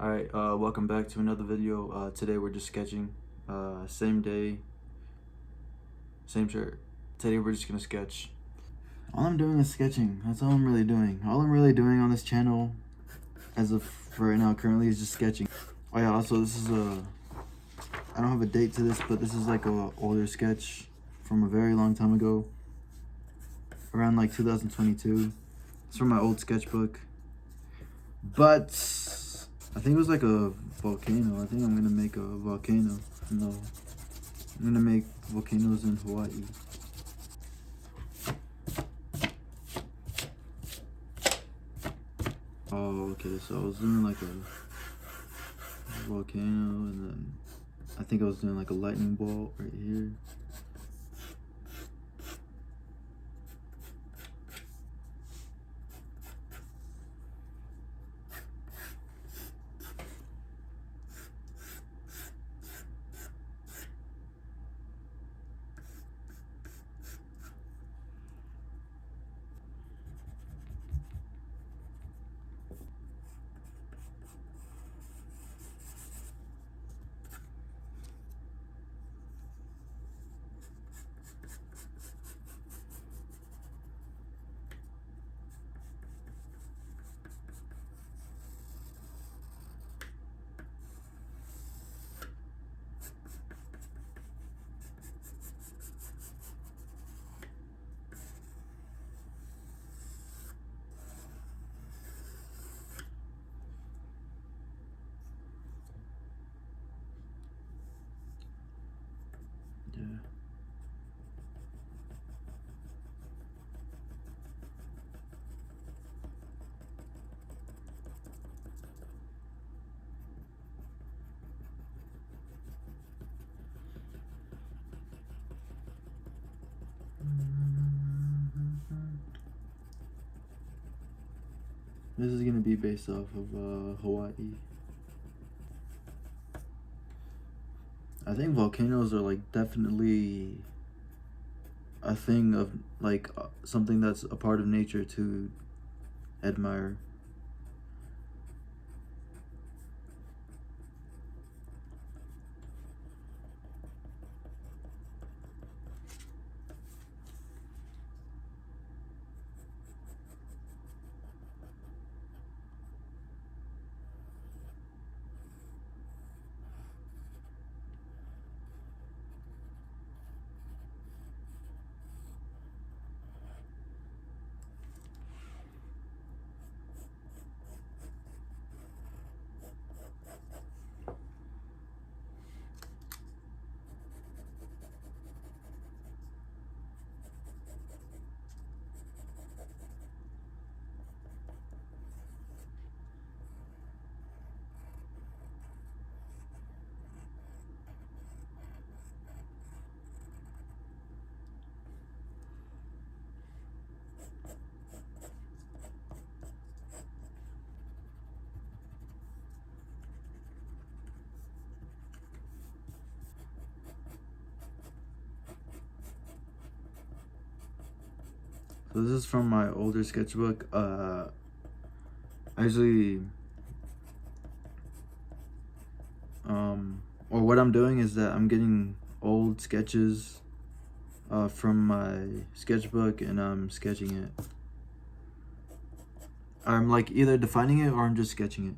Alright, welcome back to another video. Today we're just sketching. Same day, same shirt. Today we're just gonna sketch. All I'm doing is sketching. That's all I'm really doing. All I'm really doing on this channel, as of for right now, currently, is just sketching. Oh yeah, also this is I don't have a date to this, but this is like a older sketch from a very long time ago. Around like 2022. It's from my old sketchbook. But I think it was like a volcano. I think I'm gonna make a volcano. No, I'm gonna make volcanoes in Hawaii. Oh, okay, so I was doing like a volcano, and then I think I was doing like a lightning bolt right here. Yeah. This is gonna be based off of Hawaii. I think volcanoes are like definitely a thing of like something that's a part of nature to admire. So this is from my older sketchbook. Actually, or what I'm doing is that I'm getting old sketches from my sketchbook, and I'm sketching it. I'm like either defining it or I'm just sketching it.